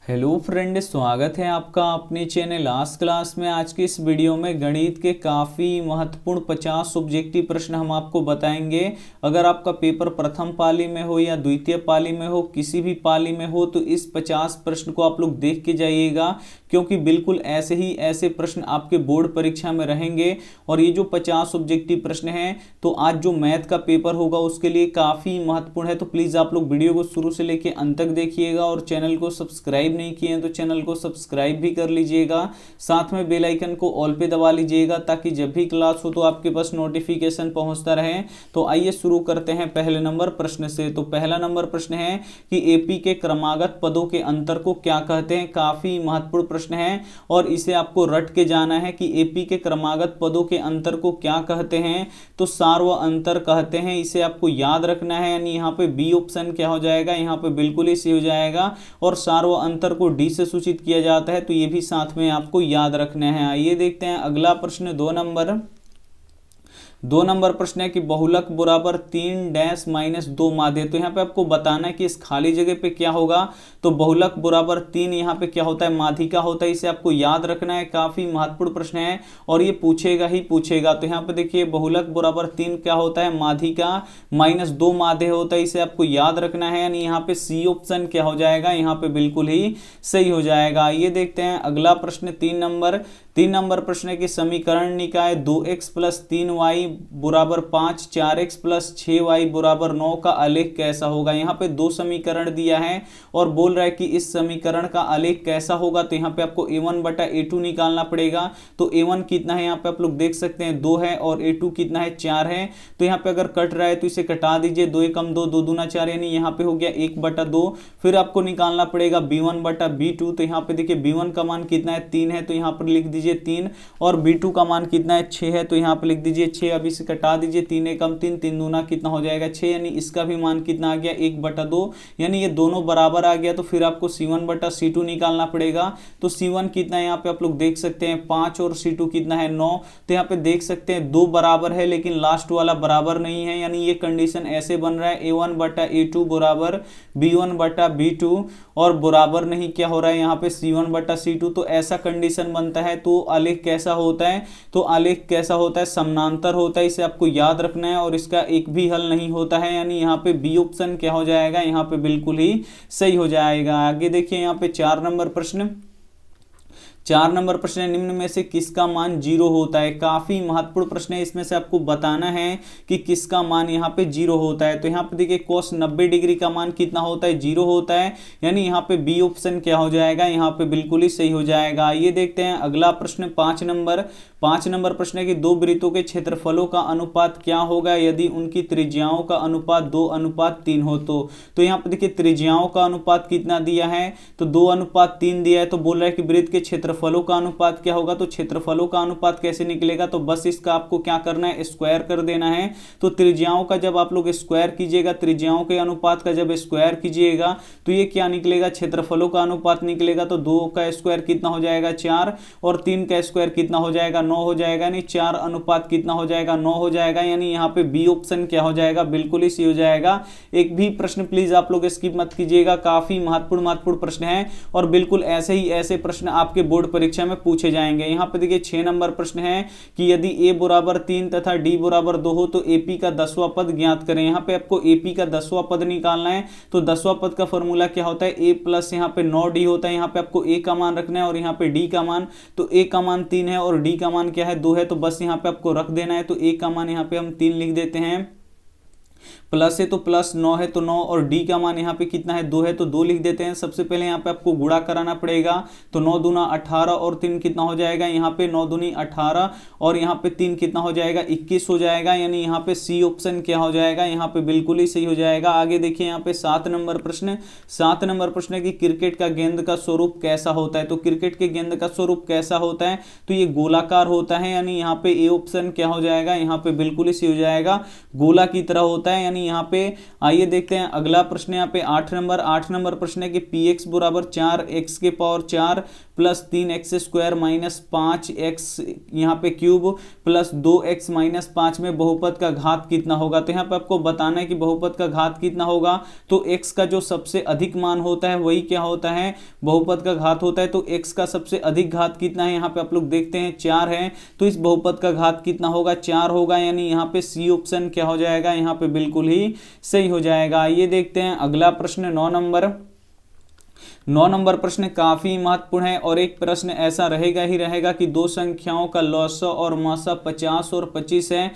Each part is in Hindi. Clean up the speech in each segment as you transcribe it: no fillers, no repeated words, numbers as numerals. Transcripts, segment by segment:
हेलो फ्रेंड, स्वागत है आपका अपने चैनल आज क्लास में। आज की इस वीडियो में गणित के काफ़ी महत्वपूर्ण 50 ऑब्जेक्टिव प्रश्न हम आपको बताएंगे। अगर आपका पेपर प्रथम पाली में हो या द्वितीय पाली में हो, किसी भी पाली में हो, तो इस 50 प्रश्न को आप लोग देख के जाइएगा, क्योंकि बिल्कुल ऐसे ही ऐसे प्रश्न आपके बोर्ड परीक्षा में रहेंगे। और ये जो 50 ऑब्जेक्टिव प्रश्न हैं, तो आज जो मैथ का पेपर होगा उसके लिए काफ़ी महत्वपूर्ण है। तो प्लीज़ आप लोग वीडियो को शुरू से लेकर अंत तक देखिएगा, और चैनल को सब्सक्राइब नहीं किए हैं तो चैनल को सब्सक्राइब भी कर लीजिएगा। साथ में बेल आइकन को ऑल पे दबा लीजिएगा, ताकि जब भी क्लास हो तो आपके पास नोटिफिकेशन पहुंचता रहे। तो आइए शुरू करते हैं पहले नंबर प्रश्न से। तो पहला नंबर प्रश्न है कि एपी के क्रमागत पदों के अंतर को क्या कहते हैं। काफी महत्वपूर्ण प्रश्न है और इसे आपको रट के जाना है कि एपी के क्रमागत पदों के अंतर को क्या कहते हैं। तो सार्व अंतर कहते हैं, इसे आपको याद रखना है। यानी यहाँ पे बी ऑप्शन क्या हो जाएगा, यहाँ पे बिल्कुल ही सही हो जाएगा। और सार्व अंतर को डी से सूचित किया जाता है, तो ये भी साथ में आपको याद रखना है। आइए देखते हैं अगला प्रश्न। दो नंबर प्रश्न है कि बहुलक बराबर 3 डैश माइनस 2 माध्य। तो यहाँ पे आपको बताना है कि इस खाली जगह पे क्या होगा। तो बहुलक बराबर 3 यहाँ पे क्या होता है, माध्यिका होता है। इसे आपको याद रखना है, काफी महत्वपूर्ण प्रश्न है और ये पूछेगा ही पूछेगा। तो यहाँ पे देखिए बहुलक बराबर 3 क्या होता है, माध्यिका माइनस 2 माध्य होता है। इसे आपको याद रखना है। यानी यहाँ पे सी ऑप्शन क्या हो जाएगा, यहाँ पे बिल्कुल ही सही हो जाएगा। ये देखते हैं अगला प्रश्न। 3 नंबर प्रश्न है कि समीकरण निकाय 2x प्लस 3y बराबर 5, 4x प्लस 6y बराबर 9 का आलेख कैसा होगा। यहाँ पे दो समीकरण दिया है और बोल रहा है कि इस समीकरण का आलेख कैसा होगा। तो यहाँ पे आपको a1 बटा a2 निकालना पड़ेगा। तो a1 कितना है, यहाँ पे आप लोग देख सकते हैं 2 है, और a2 कितना है, 4 है। तो यहाँ पे अगर कट रहा है तो इसे कटा दीजिए, 2 एकम 2, 2 दूना 4, यानी यहाँ पे हो गया 1 बटा 2। फिर आपको निकालना पड़ेगा b1 बटा b2। तो यहाँ पे देखिए b1 का मान कितना है, 3 है, तो यहाँ पर लिख दीजिए 3। और b2 का मान कितना है, 6 है, तो यहाँ पे लिख दीजिए 6। अब इसे कटा दीजिए, 3 एकम 3, 3 दूना कितना हो जाएगा 6, यानी इसका भी मान कितना आ गया 1 बटा 2, यानी ये दोनों बराबर आ गया। तो फिर आपको c1 बटा c2 निकालना पड़ेगा। तो c1 कितना है, यहाँ पे आप लोग देख सकते हैं 5, और c2 कितना है 9। तो यहाँ पे देख सकते हैं 2 बराबर है, लेकिन लास्ट वाला बराबर नहीं है। यानी ये कंडीशन ऐसे बन रहा है a1 बटा a2 बराबर b1 बटा b2, और बराबर नहीं क्या हो रहा है यहाँ पे c1 बटा c2। तो ऐसा कंडीशन बनता है। तो आलेख कैसा होता है, तो आलेख कैसा होता है, समानांतर होता है। इसे आपको याद रखना है, और इसका एक भी हल नहीं होता है। यानी यहाँ पे बी ऑप्शन क्या हो जाएगा, यहाँ पे बिल्कुल ही सही हो जाएगा। आगे देखिए यहाँ पे 4 नंबर प्रश्न। 4 नंबर प्रश्न है, निम्न में से किसका मान 0 होता है। काफी महत्वपूर्ण प्रश्न है, इसमें से आपको बताना है कि किसका मान यहाँ पे 0 होता है। तो यहाँ पे देखिए cos 90 डिग्री का मान कितना होता है, 0 होता है। यानी यहाँ पे बी ऑप्शन क्या हो जाएगा, यहाँ पे बिल्कुल ही सही हो जाएगा। ये देखते हैं अगला प्रश्न। 5 नंबर प्रश्न है कि दो वृत्तों के क्षेत्रफलों का अनुपात क्या होगा यदि उनकी त्रिज्याओं का अनुपात 2:3 हो। तो यहाँ पे देखिए त्रिज्याओं का अनुपात कितना दिया है, तो 2:3 दिया है। तो बोल रहा है कि वृत्त के क्षेत्रफलों का अनुपात क्या होगा। तो क्षेत्रफलों का अनुपात कैसे निकलेगा, तो बस इसका आपको क्या करना है, स्क्वायर कर देना है। तो त्रिज्याओं का जब आप लोग स्क्वायर कीजिएगा, त्रिज्याओं के अनुपात का जब स्क्वायर कीजिएगा, तो ये क्या निकलेगा, क्षेत्रफलों का अनुपात निकलेगा। तो 2 का स्क्वायर कितना हो जाएगा 4, और 3 का स्क्वायर कितना हो जाएगा 9 हो जाएगा। यानी 4 अनुपात कितना हो जाएगा 9 हो जाएगा। यानी यहाँ पे बी ऑप्शन क्या हो जाएगा, बिल्कुल ही सही हो जाएगा। एक भी प्रश्न प्लीज आप लोग स्किप मत कीजिएगा, काफी महत्वपूर्ण प्रश्न है, और बिल्कुल ऐसे ही ऐसे प्रश्न आपके बोर्ड परीक्षा में पूछे जाएंगे। यहाँ पे देखिए 6 नंबर प्रश्न है कि यदि a बराबर 3 तथा d बराबर 2 हो तो ap का 10वां पद ज्ञात करें। यहाँ पे आपको ap का 10वां पद निकालना है। तो 10वां पद का फॉर्मूला क्या होता है, a प्लस यहाँ पे 9d होता है। यहाँ पे आपको a का मान रखना है, और यहाँ पे d का मान, तो a का मान 3 है और d का मान क्या है 2 है। तो बस यहाँ पे आपको रख देना है। तो a का मान यहाँ पे हम 3 लिख देते हैं, प्लस है तो प्लस 9 है तो 9, और d का मान यहाँ पे कितना है 2 है तो 2 लिख देते हैं। सबसे पहले यहाँ पे आपको गुणा कराना पड़ेगा। तो 9 दूना 18, और 3 कितना हो जाएगा, यहाँ पे 9 दूनी 18, और यहाँ पे 3 कितना हो जाएगा 21 हो जाएगा। यानी यहाँ पे सी ऑप्शन क्या हो जाएगा, यहाँ पे बिल्कुल ही सही हो जाएगा। आगे देखिए यहाँ पे 7 नंबर प्रश्न। 7 नंबर प्रश्न है कि क्रिकेट का गेंद का स्वरूप कैसा होता है। तो क्रिकेट के गेंद का स्वरूप कैसा होता है, तो ये गोलाकार होता है। यानी यहाँ पे ए ऑप्शन क्या हो जाएगा, यहाँ पे बिल्कुल ही सही हो जाएगा, गोला की तरह होता है। यानी यानी यहाँ पे आइए देखते हैं अगला प्रश्न यहाँ पे 8 नंबर प्रश्न है कि पी एक्स बराबर 4x के power 4 plus 3x square minus 5x यहाँ पे क्यूब प्लस 2x माइनस 5 में बहुपद का घात कितना होगा। तो यहाँ पे आपको बताना है कि बहुपद का घात कितना होगा। तो x का जो सबसे अधिक मान होता है वही क्या होता है, बहुपद का घात होता है। तो x का सबसे अधिक घात कितना है, यहाँ पे आप लोग देखते हैं 4 है, तो इस बहुपद का घात कितना होगा, 4 होगा, यानी यहाँ पे सी ऑप्शन क्या हो जाएगा, यहाँ पे बिल्कुल ही सही हो जाएगा। ये देखते हैं अगला प्रश्न 9 नंबर प्रश्न काफी महत्वपूर्ण है और एक प्रश्न ऐसा रहेगा ही रहेगा कि दो संख्याओं का लॉस और मौसा 50 और 25 है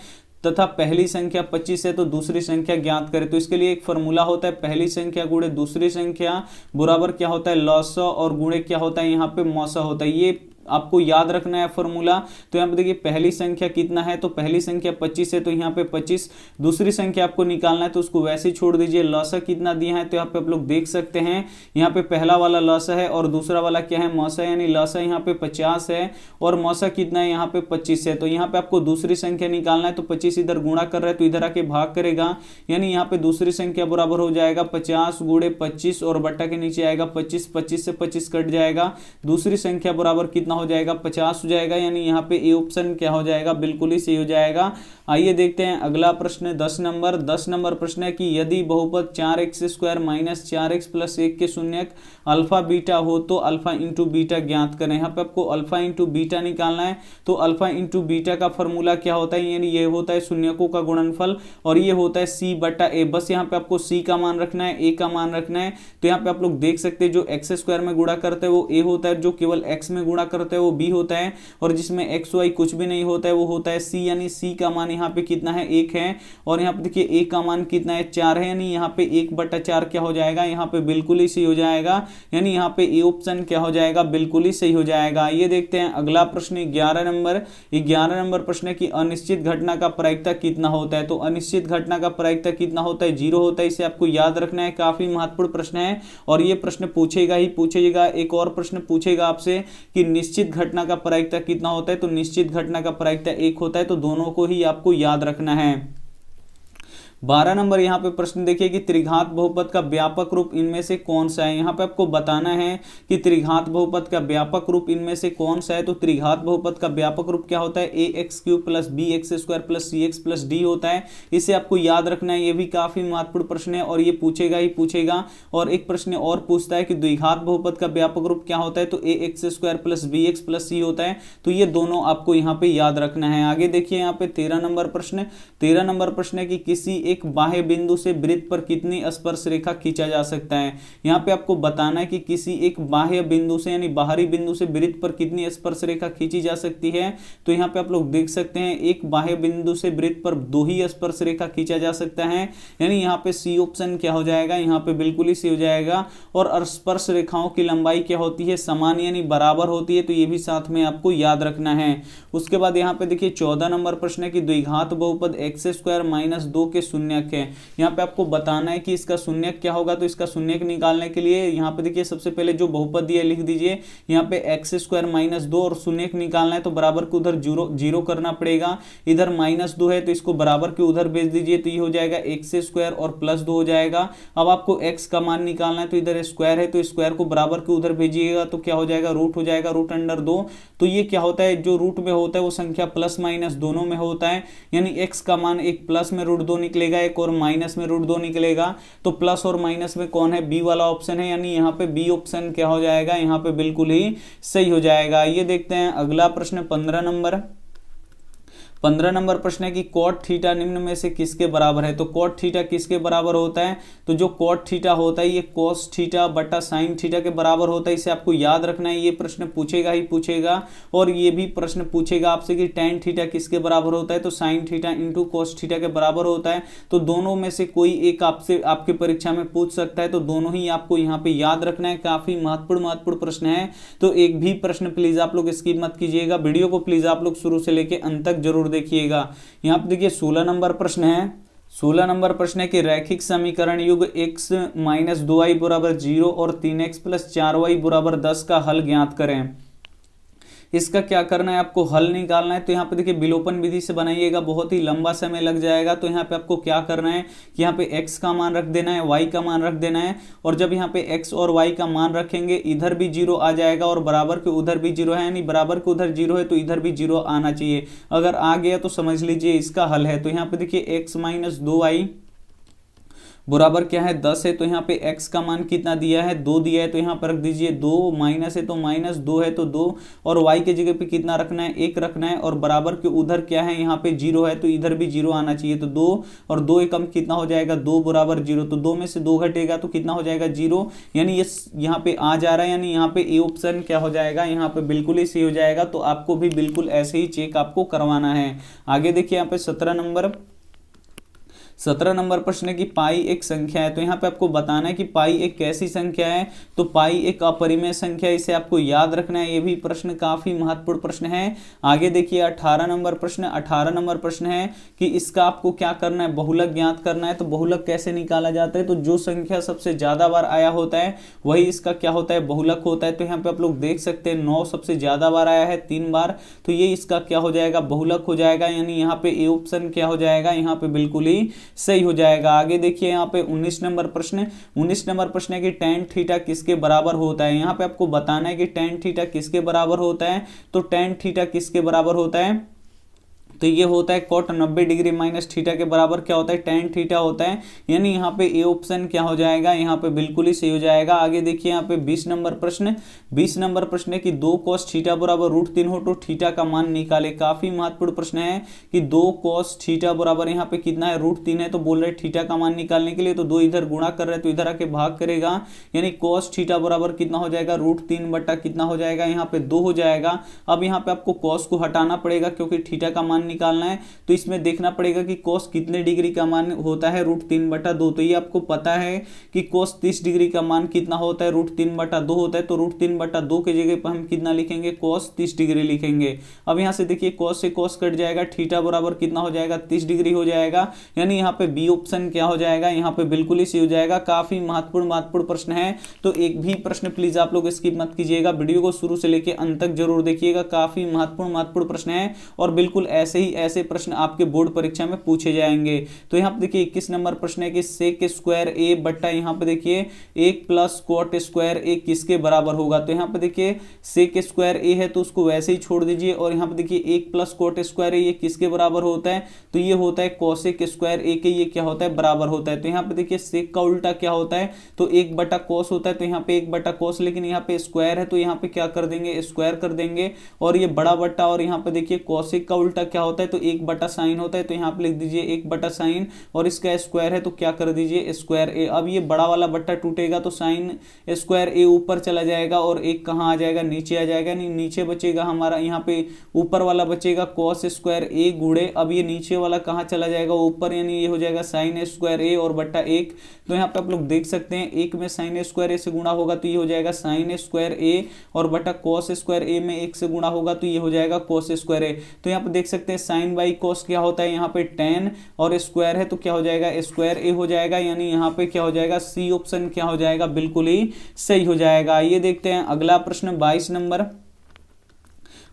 तथा पहली संख्या 25 है तो दूसरी संख्या ज्ञात करें। तो इसके लिए एक फॉर्मूला होता है, पहली संख्या गुणे दूसरी संख्या बराबर क्या होता है, लॉस और गुणे क्या होता है, यहाँ पे मौसा होता है। ये आपको याद रखना है फॉर्मूला। तो यहाँ पे देखिए पहली संख्या कितना है, तो पहली संख्या 25 है, तो यहाँ पे 25, दूसरी संख्या आपको निकालना है तो उसको वैसे ही छोड़ दीजिए। लॉसा कितना दिया है, तो यहाँ पे आप लोग देख सकते हैं, यहाँ पे पहला वाला लॉसा है और दूसरा वाला क्या है, मौसा, यानी लॉसा यहाँ पे 50 है और मौसा कितना है, यहाँ पे 25 है। तो यहाँ पे आपको दूसरी संख्या निकालना है, तो 25 इधर गुणा कर रहा है तो इधर आके भाग करेगा, यानी यहाँ पे दूसरी संख्या बराबर हो जाएगा 50 गुणे 25 और बट्टा के नीचे आएगा 25, 25 से 25 कट जाएगा, दूसरी संख्या बराबर कितना हो जाएगा, 50 हो जाएगा, यानी यहाँ पे ए ऑप्शन क्या हो जाएगा, बिल्कुल ही सही हो जाएगा। आइए देखते हैं अगला प्रश्न 10 नंबर प्रश्न है कि यदि बहुपद 4x square minus 4x plus 1 के शून्यक अल्फा बीटा हो तो अल्फा इंटू बीटा ज्ञात करें। यहाँ पे आपको अल्फा इंटू बीटा निकालना है, तो अल्फा इंटू बीटा का फॉर्मूला क्या होता है, यानी ये होता है शून्यकों का गुणनफल और ये होता है c बटा a। बस यहाँ पे आपको c का मान रखना है, a का मान रखना है। तो यहाँ पे आप लोग देख सकते हैं जो x स्क्वायर में गुणा करते हैं वो a होता है, जो केवल x में गुणा करते हैं वो b होता है, और जिसमें x y कुछ भी नहीं होता है वो होता है c, यानी c का मान यहाँ पे कितना है, 1 है, और यहाँ पे देखिए a का मान कितना है, 4 है, यानी यहाँ पे 1/4 क्या हो जाएगा, यहाँ पे बिल्कुल ही सही हो जाएगा, यानी यहाँ पे ए ऑप्शन क्या हो जाएगा, बिल्कुल ही सही हो जाएगा। ये देखते हैं अगला प्रश्न 11 नंबर प्रश्न है कि अनिश्चित घटना का प्रायिकता कितना होता है। तो अनिश्चित घटना का प्रायिकता कितना होता है, 0 होता है, इसे आपको याद रखना है, काफी महत्वपूर्ण प्रश्न है और ये प्रश्न पूछेगा ही पूछेगा। एक और प्रश्न पूछेगा आपसे कि निश्चित घटना का प्रायिकता कितना होता है, तो निश्चित घटना का प्रायिकता 1 होता है, तो दोनों को ही आपको याद रखना है। 12 नंबर यहाँ पे प्रश्न देखिए कि त्रिघात बहुपद का व्यापक रूप इनमें से कौन सा है। यहाँ पे आपको बताना है कि त्रिघात बहुपद का व्यापक रूप इनमें से कौन सा है। तो त्रिघात बहुपद का व्यापक रूप क्या होता है, ax³ plus bx square plus cx plus d होता है, इसे आपको याद रखना है। ये भी काफी महत्वपूर्ण प्रश्न है और ये पूछेगा ही पूछेगा। और एक प्रश्न और पूछता है कि द्विघात बहुपद का व्यापक रूप क्या होता है, तो ax² plus bx plus c होता है, तो ये दोनों आपको यहाँ पे याद रखना है। आगे देखिए यहाँ पे 13 नंबर प्रश्न है कि किसी एक बाह्य बिंदु से वृत्त पर कितनी स्पर्श रेखा खींचा जा सकता है। यहाँ पे आपको बताना है कि किसी एक बाह्य बिंदु से यानी बाहरी बिंदु से वृत्त पर कितनी स्पर्श रेखा खींची जा सकती है। तो यहाँ पे आप लोग देख सकते हैं एक बाह्य बिंदु से वृत्त पर 2 ही स्पर्श रेखा खींचा जा सकता है, यानी यहाँ पे सी ऑप्शन क्या हो जाएगा, यहाँ पे बिल्कुल ही सही हो जाएगा। और स्पर्श रेखाओं की लंबाई क्या होती है, समान यानी बराबर होती है, तो ये भी साथ में आपको याद रखना है। उसके बाद यहाँ पे देखिए 14 नंबर प्रश्न है कि द्विघात बहुपद x² माइनस 2 के शून्यक है। यहाँ पे आपको बताना है कि इसका शून्यक क्या होगा। तो इसका शून्यक निकालने के लिए यहाँ पे देखिए सबसे पहले जो बहुपद दिया लिख दीजिए, यहाँ पे x² माइनस 2 और शून्यक निकालना है तो बराबर को उधर जीरो करना पड़ेगा। इधर -2 है तो इसको बराबर के उधर भेज दीजिए, तो ये हो जाएगा x² और प्लस 2 हो जाएगा। अब आपको x का मान निकालना है तो इधर स्क्वायर है तो स्क्वायर को बराबर के उधर भेजिएगा तो क्या हो जाएगा, रूट हो जाएगा, √2। तो ये क्या होता है, जो रूट में होता है वो संख्या प्लस माइनस दोनों में होता है, यानी x का मान एक प्लस में √2 निकलेगा, एक और माइनस में √2 निकलेगा। तो प्लस और माइनस में कौन है, बी वाला ऑप्शन है, यानी यहाँ पे बी ऑप्शन क्या हो जाएगा, यहाँ पे बिल्कुल ही सही हो जाएगा। ये देखते हैं अगला प्रश्न 15 नंबर प्रश्न है कि कॉट थीटा निम्न में से किसके बराबर है। तो कॉट थीटा किसके बराबर होता है, तो जो कॉट थीटा होता है ये कोस थीटा बटा साइन थीटा के बराबर होता है, इसे आपको याद रखना है। ये प्रश्न पूछेगा ही पूछेगा। और ये भी प्रश्न पूछेगा आपसे कि टेन थीटा किसके बराबर होता है, तो sine theta into cos theta के बराबर होता है। तो दोनों में से कोई एक आपसे आपके परीक्षा में पूछ सकता है, तो दोनों ही आपको यहाँ पे याद रखना है। काफी महत्वपूर्ण प्रश्न है, तो एक भी प्रश्न प्लीज आप लोग स्किप मत कीजिएगा। वीडियो को प्लीज आप लोग शुरू से लेके अंत तक जरूर देखिएगा। यहाँ पे देखिए 16 नंबर प्रश्न है। 16 नंबर प्रश्न है कि रैखिक समीकरण युग x माइनस 2y बराबर 0 और 3x प्लस 4y बराबर 10 का हल ज्ञात करें। इसका क्या करना है, आपको हल निकालना है। तो यहाँ पे देखिए विलोपन विधि से बनाइएगा, बहुत ही लंबा समय लग जाएगा। तो यहाँ पे आपको क्या करना है कि यहाँ पे x का मान रख देना है, y का मान रख देना है, और जब यहाँ पे x और y का मान रखेंगे इधर भी 0 आ जाएगा और बराबर के उधर भी 0 है, यानी बराबर के उधर 0 है तो इधर भी 0 आना चाहिए। अगर आ गया तो समझ लीजिए इसका हल है। तो यहाँ पे देखिए x माइनस 2y बराबर क्या है 10 है। तो यहाँ पे x का मान कितना दिया है 2 दिया है, तो यहाँ पर रख दीजिए 2, माइनस है तो माइनस 2 है तो 2, और y के जगह पे कितना रखना है 1 रखना है, और बराबर के उधर क्या है यहाँ पे 0 है तो इधर भी 0 आना चाहिए। तो 2 और 2 एकम कितना हो जाएगा 2 बराबर 0, तो 2 में से 2 घटेगा तो कितना हो जाएगा 0, यानी ये यहाँ पे आ जा रहा है, यानी यहाँ पे ए ऑप्शन क्या हो जाएगा यहाँ पे बिल्कुल ही सही हो जाएगा। तो आपको भी बिल्कुल ऐसे ही चेक आपको करवाना है। आगे देखिए यहाँ पे 17 नंबर प्रश्न है कि पाई एक संख्या है। तो यहाँ पे आपको बताना है कि पाई एक कैसी संख्या है। तो पाई एक अपरिमेय संख्या है, इसे आपको याद रखना है। ये भी प्रश्न काफी महत्वपूर्ण प्रश्न है। आगे देखिए 18 नंबर प्रश्न, 18 नंबर प्रश्न है कि इसका आपको क्या करना है, बहुलक ज्ञात करना है। तो बहुलक कैसे निकाला जाता है, तो जो संख्या सबसे ज्यादा बार आया होता है वही इसका क्या होता है बहुलक होता है। तो यहाँ पे आप लोग देख सकते हैं 9 सबसे ज्यादा बार आया है 3 बार, तो ये इसका क्या हो जाएगा बहुलक हो जाएगा, यानी यहाँ पे ए ऑप्शन क्या हो जाएगा यहाँ पे बिल्कुल ही सही हो जाएगा। आगे देखिए यहाँ पे 19 नंबर प्रश्न, 19 नंबर प्रश्न है कि tan थीटा किसके बराबर होता है। यहाँ पे आपको बताना है कि tan थीटा किसके बराबर होता है। तो tan थीटा किसके बराबर होता है, तो ये होता है cot 90 डिग्री माइनस थीटा के बराबर क्या होता है tan थीटा होता है, यानी यहाँ पे ए ऑप्शन क्या हो जाएगा यहाँ पे बिल्कुल ही सही हो जाएगा। आगे देखिए यहाँ पे 20 नंबर प्रश्न, 20 नंबर प्रश्न है कि 2 cos थीटा बराबर √3 हो तो थीटा का मान निकाले। काफी महत्वपूर्ण प्रश्न है कि 2 cos थीटा बराबर यहाँ पे कितना है √3 है, तो बोल रहे थीटा का मान निकालने के लिए तो 2 इधर गुणा कर रहे हैं तो इधर आके भाग करेगा, यानी cos थीटा बराबर कितना हो जाएगा √3 बटा कितना हो जाएगा यहाँ पे 2 हो जाएगा। अब यहाँ पे आपको cos को हटाना पड़ेगा क्योंकि थीटा का मान निकालना है, तो इसमें देखना पड़ेगा कि cos कितने डिग्री का मान होता है √3 बटा 2। तो ये आपको पता है कि cos 30 डिग्री का मान कितना होता है √3 बटा 2 होता है। तो √3 बटा 2 के जगह पर हम कितना लिखेंगे cos 30 डिग्री लिखेंगे। अब यहाँ से देखिए cos से cos कट जाएगा, थीटा बराबर कितना हो जाएगा 30 डिग्री हो जाएगा, यानी यहाँ पे बी ऑप्शन क्या हो जाएगा यहाँ पे बिल्कुल ही सही हो जाएगा। काफी महत्वपूर्ण प्रश्न है, तो एक भी प्रश्न प्लीज आप लोग स्किप मत कीजिएगा, वीडियो को शुरू से लेकर अंत तक जरूर देखिएगा। काफी महत्वपूर्ण प्रश्न है और बिल्कुल ऐसे प्रश्न आपके बोर्ड परीक्षा में पूछे जाएंगे। तो यहाँ पे देखिए 21 नंबर प्रश्न है कि सेक स्क्वायर ए बट्टा यहाँ पे देखिए 1 प्लस कॉट स्क्वायर ए किसके बराबर होगा। तो यहाँ पे देखिए सेक स्क्वायर ए है तो उसको वैसे ही छोड़ दीजिए, और यहाँ पे देखिए 1 प्लस कॉट स्क्वायर ए ये किसके बराबर होता है, तो ये होता है कोसेक स्क्वायर ए के, ये क्या होता है बराबर होता है। तो यहाँ पे देखिए सेक का उल्टा क्या होता है, तो 1 बटा कोस होता है, तो यहाँ पे 1 बटा कोस, लेकिन यहाँ पे स्क्वायर है तो यहाँ पे क्या कर देंगे स्क्वायर कर देंगे, और ये बड़ा बट्टा, और यहाँ पे देखिए कोसेक का उल्टा क्या होता है, तो 1 बटा साइन होता है, तो यहाँ पे लिख दीजिए 1 बटा साइन, और इसका स्क्वायर है तो क्या कर दीजिए स्क्वायर ए। अब ये बड़ा वाला बट्टा टूटेगा तो साइन स्क्वायर ए ऊपर चला जाएगा और एक कहाँ आ जाएगा नीचे आ जाएगा, नहीं नीचे बचेगा हमारा, यहाँ पे ऊपर वाला बचेगा कॉस स्क्वायर ए गुणे, अब ये नीचे वाला कहाँ चला जाएगा ऊपर, यानी ये हो जाएगा साइन स्क्वायर ए और बट्टा 1। तो यहाँ पे आप लोग देख सकते हैं 1 में साइन स्क्वायर ए से गुणा होगा तो ये हो जाएगा साइन स्क्वायर ए, और बटा कॉस स्क्वायर ए में 1 से गुणा होगा तो ये हो जाएगा कॉस स्क्वायर ए। तो यहाँ पे देख सकते हैं साइन बाई कॉस क्या होता है यहाँ पे tan, और स्क्वायर है तो क्या हो जाएगा स्क्वायर ए हो जाएगा, यानी यहाँ पे क्या हो जाएगा सी ऑप्शन क्या हो जाएगा बिल्कुल ही सही हो जाएगा। ये देखते हैं अगला प्रश्न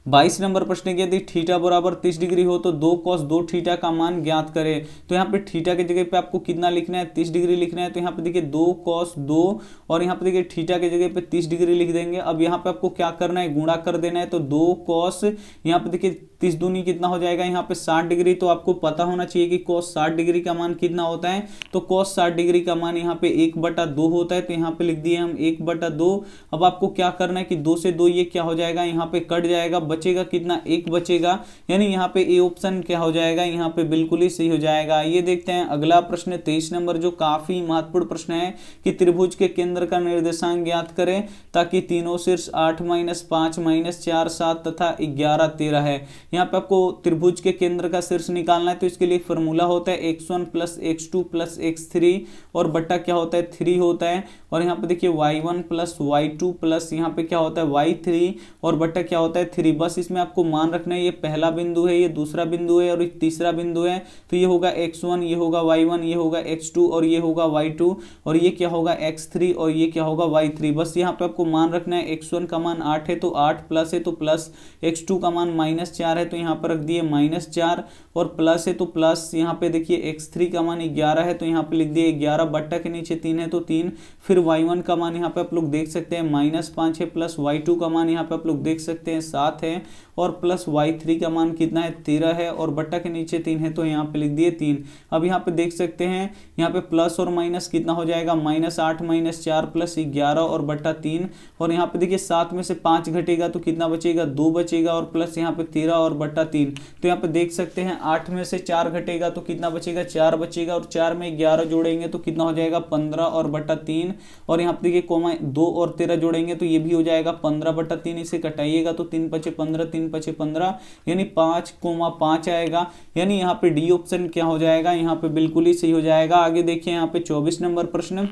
22 नंबर प्रश्न यदि थीटा बराबर 30 डिग्री हो तो 2 cos 2 थीटा का मान ज्ञात करें। तो यहाँ पे थीटा के जगह पे आपको कितना लिखना है 30 डिग्री लिखना है, तो यहाँ पे देखिए 2 cos 2, और यहाँ पे देखिए थीटा के जगह पे 30 डिग्री लिख देंगे। अब यहाँ पे आपको क्या करना है गुणा कर देना है, तो 2 cos यहाँ पे देखिए 30 दूनी कितना हो जाएगा यहाँ पे 60 डिग्री, तो आपको पता होना चाहिए कि cos 60 डिग्री का मान कितना होता है, तो cos 60 डिग्री का मान यहाँ पे 1 बटा 2 होता है, तो यहाँ पे लिख दिए हम 1 बटा 2। अब आपको क्या करना है कि 2 से 2 ये क्या हो जाएगा यहाँ पे कट जाएगा, बचेगा कितना 1 बचेगा, यानी यहाँ पे ए ऑप्शन क्या हो जाएगा यहाँ पे बिल्कुल ही सही हो जाएगा। ये देखते हैं अगला प्रश्न 23 नंबर जो काफी महत्वपूर्ण प्रश्न है कि त्रिभुज के केंद्र का निर्देशांक ज्ञात करें ताकि तीनों शीर्ष 8 - 5 - 4 7 तथा 11 13 है। यहाँ पे आपको त्रिभुज के केंद्र का शीर्ष निकालना है, तो इसके लिए फॉर्मूला होता है x1 + x2 + x3 और बट्टा क्या होता है 3 होता है, और यहाँ पे देखिए y1 + y2 प्लस यहाँ पे क्या होता है y3 और बट्टा क्या होता है 3, बस इसमें आपको मान रखना है ये पहला बिंदु है, ये दूसरा बिंदु है और ये तीसरा बिंदु है। तो ये होगा x1, ये होगा y1, ये होगा x2 और ये होगा y2 और ये क्या होगा x3 और ये क्या होगा y3। बस यहाँ पे आपको मान रखना है x1 का मान 8 है तो 8 प्लस है तो प्लस, x2 का मान -4 है तो यहाँ पर रख दिए -4 और प्लस है तो प्लस, यहाँ पे देखिए x3 का मान 11 है तो यहाँ पे लिख दिए 11, बट्टा के नीचे 3 है तो 3, फिर y1 का मान यहाँ पे आप लोग देख सकते हैं -5 है, प्लस y2 का मान यहाँ पे आप लोग देख सकते हैं 7 है और प्लस y3 का मान कितना है 13 है और बट्टा के नीचे 3 है तो यहाँ पे लिख दिए 3। अब यहाँ पे देख सकते हैं यहाँ पे प्लस और माइनस कितना हो जाएगा, -8 -4 प्लस 11 और बट्टा 3 और यहाँ पे देखिए 7 में से 5 घटेगा तो कितना बचेगा, 2 बचेगा और प्लस यहाँ पे 13 और बट्टा 3। तो यहाँ पे देख सकते हैं 8 में से 4 घटेगा तो कितना बचेगा, 4 बचेगा और 4 में 11 जोड़ेंगे तो कितना हो जाएगा 15 और बट्टा 3 और यहाँ पे देखिए कोमा 2 और 13 जोड़ेंगे तो ये भी हो जाएगा 15 बट्टा 3, इसे कटाइएगा तो 3 पचे 15, 3 पचे 15 यानी 5,5 आएगा। यानी यहाँ पे डी ऑप्शन क्या हो जाएगा, यहाँ पे बिल्कुल ही सही हो जाएगा। आगे देखिए यहाँ पे 24 नंबर प्रश्न।